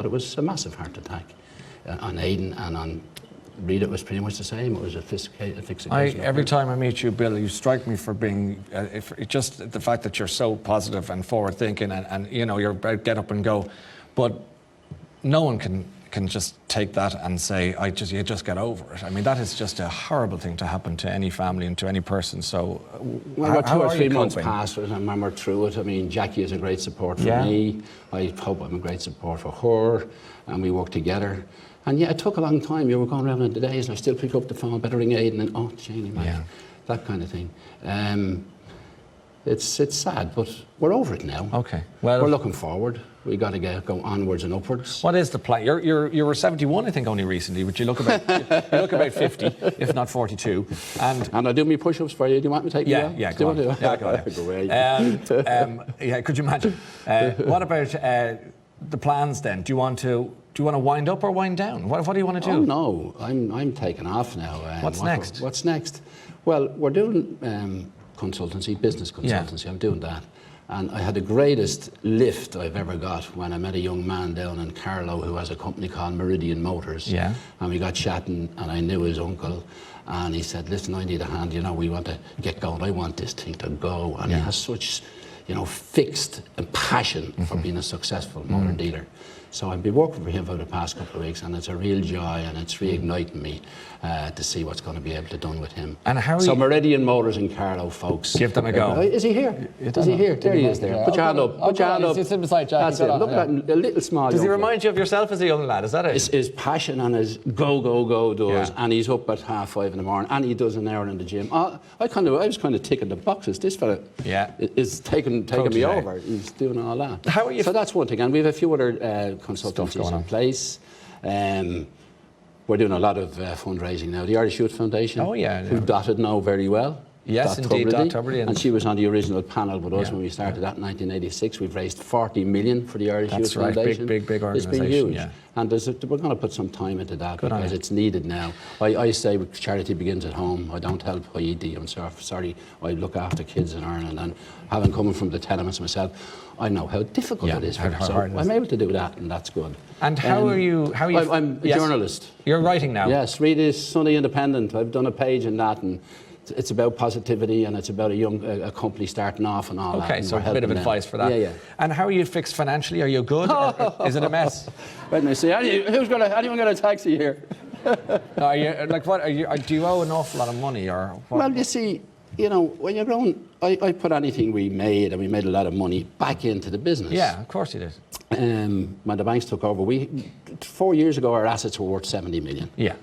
But it was a massive heart attack on Aidan, and on Rita it was pretty much the same. It was a fixation. Every time I meet you, Bill, you strike me for being, just the fact that you're so positive and forward thinking, and you know, you're about get up and go. But no one can just take that and say, you just get over it. I mean, that is just a horrible thing to happen to any family and to any person. So, well, we're 2 or 3 months past it, and when we're through it, I mean, Jackie is a great support for me. I hope I'm a great support for her, and we work together. And yeah, it took a long time. You were going around in the days, and I still pick up the phone, better ring Aidan, and oh, Janie, man, that kind of thing. It's sad, but we're over it now. Okay. Well, we're looking forward. We got to go onwards and upwards. What is the plan? You were 71, I think, only recently, but you look about you look about 50, if not 42. And I'll do me push-ups for you. Do you want me to take you out? Yeah, go on. Yeah, go on. Yeah, could you imagine? What about the plans then? Do you want to wind up or wind down? What do you want to do? Oh no, I'm taking off now. What's next? What's next? Well, we're doing consultancy, business consultancy. I'm doing that. And I had the greatest lift I've ever got when I met a young man down in Carlow who has a company called Meridian Motors. Yeah. And we got chatting, and I knew his uncle. And he said, listen, I need a hand, you know, we want to get going. I want this thing to go. And he has such, you know, fixed passion for being a successful motor dealer. So I've been working for him for the past couple of weeks, and it's a real joy, and it's reigniting me to see what's going to be able to done with him. And how so Meridian Motors in Carlow, folks. Give them a go. Is he here? Is he here? There he is there. Put your hand up. Put your hand up. He's beside Jack. That's it. Look at that, a little small. Does he remind you of yourself as a young lad? Is that it? His passion and his go does, and he's up at 5:30 in the morning, and he does an hour in the gym. I was kind of ticking the boxes. This fella is taking me over. He's doing all that. How are you? So that's one thing, and we have a few other consultancies in place. We're doing a lot of fundraising now. The Irish Youth Foundation, who Dotted know very well. Yes, indeed, Dot Tubridy. And she was on the original panel with us when we started that in 1986. We've raised 40 million for the Irish Youth Foundation. Big organisation. It's been huge. And we're going to put some time into that because it's needed now. I say charity begins at home. I don't help IED. I'm sorry. I look after kids in Ireland, and having come from the tenements myself, I know how difficult it is for them. So I'm able to do that, and that's good. And how are you? I'm a journalist. You're writing now? Yes, read this Sunday Independent. I've done a page in that, and it's about positivity, and it's about a company starting off and all that. Okay, so a bit of advice for that. Yeah. And how are you fixed financially? Are you good, or is it a mess? Wait a minute, see, anyone got a taxi here? No, do you owe an awful lot of money, or what? Well, you see, you know, when you're growing, I put anything we made, and we made a lot of money, back into the business. Yeah, of course you did. When the banks took over, 4 years ago, our assets were worth 70 million. Yeah.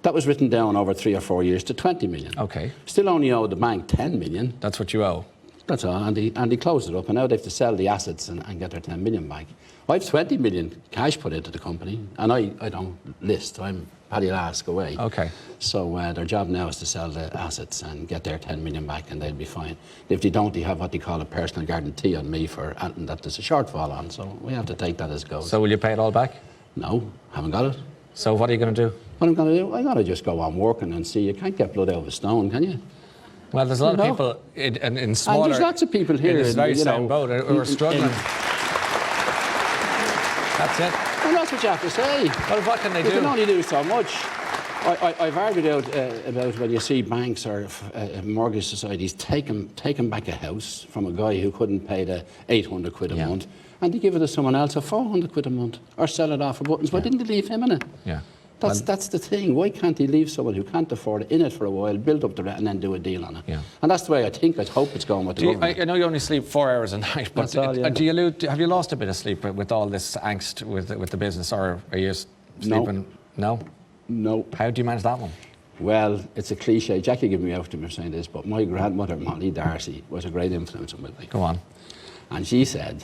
That was written down over 3 or 4 years to 20 million. Okay. Still only owe the bank 10 million. That's what you owe. That's all, and he closed it up, and now they have to sell the assets and get their 10 million back. I have 20 million cash put into the company, and I don't list. I'm Paddy Lask away. Okay. So their job now is to sell the assets and get their 10 million back, and they'll be fine. If they don't, they have what they call a personal guarantee on me for anything that there's a shortfall on, so we have to take that as goes. So will you pay it all back? No, haven't got it. So what are you going to do? What I'm going to do? I'm going to just go on working and see. You can't get blood out of a stone, can you? Well, there's a lot of people in smaller... And there's lots of people here in this very same boat who are struggling. That's it. Well, that's what you have to say. Well, what can they do? You can only do so much. I've argued about when you see banks or mortgage societies taking back a house from a guy who couldn't pay the 800 quid a month, and they give it to someone else for 400 quid a month, or sell it off for buttons. Why didn't they leave him in it? Yeah. That's the thing. Why can't he leave someone who can't afford it in it for a while, build up the rent, and then do a deal on it? Yeah. And that's the way I hope it's going with the government. I know you only sleep 4 hours a night, but have you lost a bit of sleep with all this angst with the business, or are you sleeping? No. No. How do you manage that one? Well, it's a cliche. Jackie gave me out to me saying this, but my grandmother, Molly Darcy, was a great influence on me. Go on. And she said,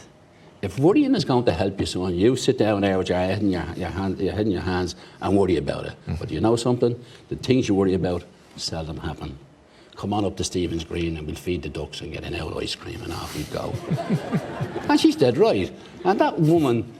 if worrying is going to help you, son, you sit down there with your head in your hands and worry about it. But you know something? The things you worry about seldom happen. Come on up to Stephen's Green and we'll feed the ducks and get an out ice cream, and off we go. And she's dead right. And that woman,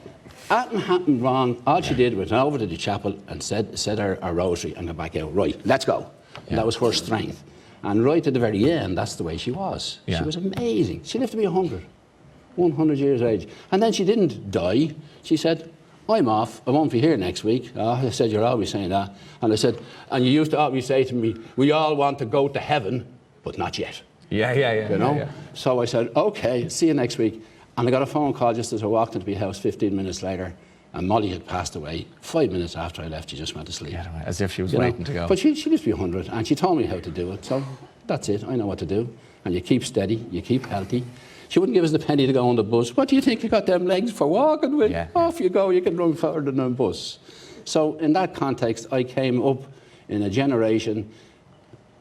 nothing happened wrong. All she did was went over to the chapel and said her rosary and got back out. Right, let's go. And that was her strength. And right at the very end, that's the way she was. Yeah. She was amazing. She lived to be 100 years of age. And then she didn't die. She said, I'm off. I won't be here next week. I said, you're always saying that. And I said, and you used to always say to me, we all want to go to heaven, but not yet. Yeah. You know? Yeah. So I said, okay, see you next week. And I got a phone call just as I walked into my house 15 minutes later, and Molly had passed away. 5 minutes after I left, she just went to sleep. Yeah, as if she was waiting to go. But she used to be 100, and she told me how to do it. So that's it. I know what to do. And you keep steady, you keep healthy. She wouldn't give us the penny to go on the bus. What do you think you got them legs for walking with? Yeah. Off you go, you can run further than a bus. So in that context, I came up in a generation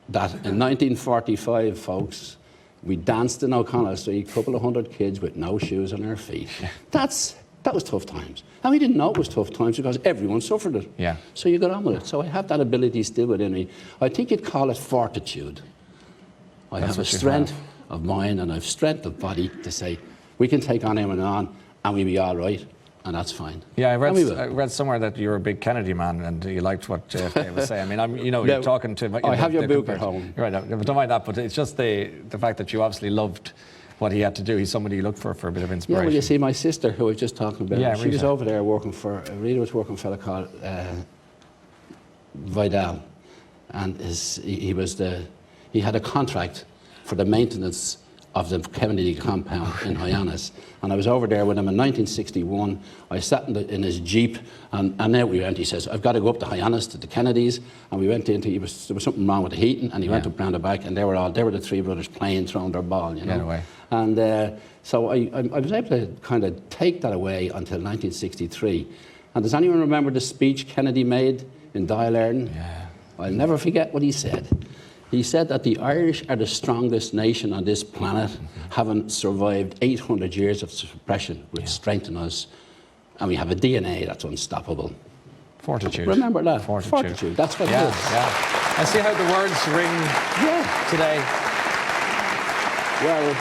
that in 1945, folks, we danced in O'Connell Street, a couple of hundred kids with no shoes on their feet. That was tough times. And we didn't know it was tough times because everyone suffered it. Yeah. So you got on with it. So I have that ability still within me. I think you'd call it fortitude. I have a strength of mind and I have strength of body to say, we can take on anyone on and we'll be all right, and that's fine. Yeah, I read somewhere that you're a big Kennedy man and you liked what JFK was saying. I mean, you're talking to... I have your book at home. Right, don't mind that, but it's just the fact that you obviously loved what he had to do. He's somebody you look for a bit of inspiration. Yeah, well, you see, my sister, who I was just talking about, she Rita was over there working for... Rita was working for a fellow called Vidal, and he had a contract for the maintenance of the Kennedy compound in Hyannis. And I was over there with him in 1961. I sat in his Jeep, and out we went. He says, I've got to go up to Hyannis to the Kennedys. And we went into, there was something wrong with the heating, and he went up round the back, and they were the three brothers playing, throwing their ball, you know. Get away. And so I was able to kind of take that away until 1963. And does anyone remember the speech Kennedy made in Dáil Éireann? Yeah. I'll never forget what he said. He said that the Irish are the strongest nation on this planet, having survived 800 years of suppression, which strengthen us, and we have a DNA that's unstoppable. Fortitude. Remember that? Fortitude. That's what it is. Yeah. I see how the words ring today. Well,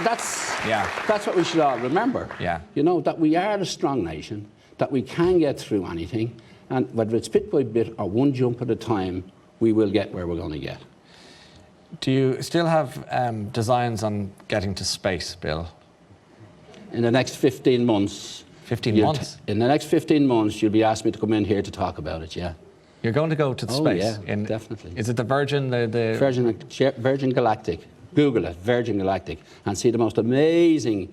that's what we should all remember. Yeah. You know, that we are a strong nation, that we can get through anything, and whether it's bit by bit or one jump at a time, we will get where we're going to get. Do you still have designs on getting to space, Bill? In the next 15 months. 15 months? In the next 15 months, you'll be asked me to come in here to talk about it, yeah. You're going to go to space? Yeah, definitely. Is it the Virgin? Virgin Galactic. Google it, Virgin Galactic, and see the most amazing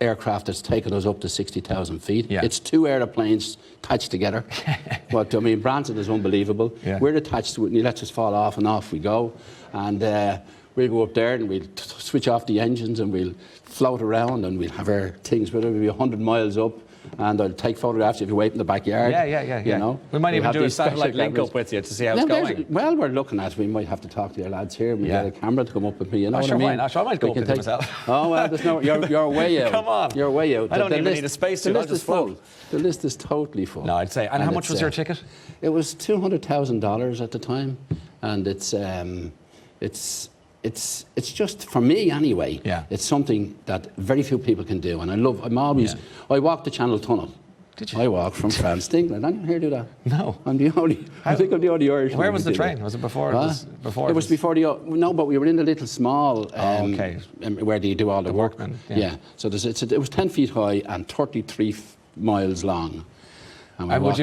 aircraft that's taken us up to 60,000 feet. Yeah. It's two aeroplanes attached together. But I mean, Branson is unbelievable. Yeah. We're attached to it, and he lets us fall off, and off we go. And we'll go up there, and we'll switch off the engines, and we'll float around, and we'll have our things with it. We'll be 100 miles up, and I'll take photographs if you wait in the backyard. Yeah. You know? We might even do a satellite link cameras. up with you to see how it's going. Well, we're looking at it. We might have to talk to your lads here. We get a camera to come up with me. You know what I mean? I might go up with myself. Oh, well, there's no, you're way out. Come on. You're way out. I don't even need a spacesuit. I'll just float. The list is totally full. No, I'd say. And how much was your ticket? It was $200,000 at the time, and it's just, for me anyway, it's something that very few people can do. And I walked the Channel Tunnel. Did you? I walked from France to England. Anyone here do that? No. I think I'm the only Irish. Where was the train? Was it before? It was before no, but we were in the little small, where they do all the work. Workman, yeah. So it was 10 feet high and 33 miles long. And would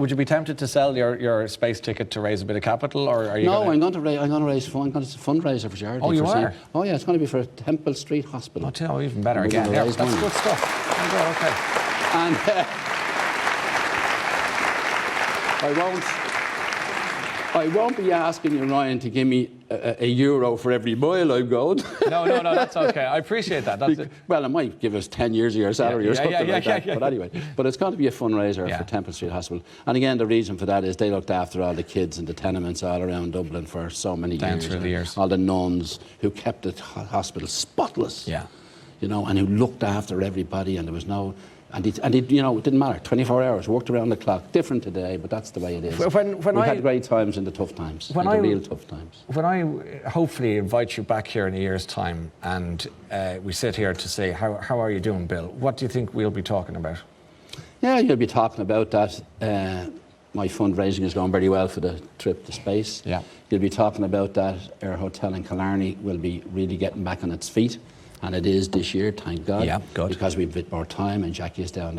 you be tempted to sell your space ticket to raise a bit of capital, or are you? No, I'm going to raise funds. It's a fundraiser for charity. Oh, you are? Oh, yeah, it's going to be for Temple Street Hospital. Oh, even better again. That's good stuff. Okay. And I won't be asking you, Ryan, to give me a euro for every mile I'm going. No, that's okay. I appreciate that. Well, it might give us 10 years of your salary or something like that. But anyway, it's going to be a fundraiser for Temple Street Hospital. And again, the reason for that is they looked after all the kids in the tenements all around Dublin for so many years. Down through the years. All the nuns who kept the hospital spotless. Yeah. You know, and who looked after everybody, and there was no... And it didn't matter. 24 hours, worked around the clock. Different today, but that's the way it is. We had great times in the tough times, real tough times. When I hopefully invite you back here in a year's time, and we sit here to say, how are you doing, Bill? What do you think we'll be talking about? Yeah, you'll be talking about that. My fundraising is going very well for the trip to space. Yeah. You'll be talking about that. Our hotel in Killarney will be really getting back on its feet. and it is this year, thank God. Yeah, good. Because we've a bit more time, and Jackie is down there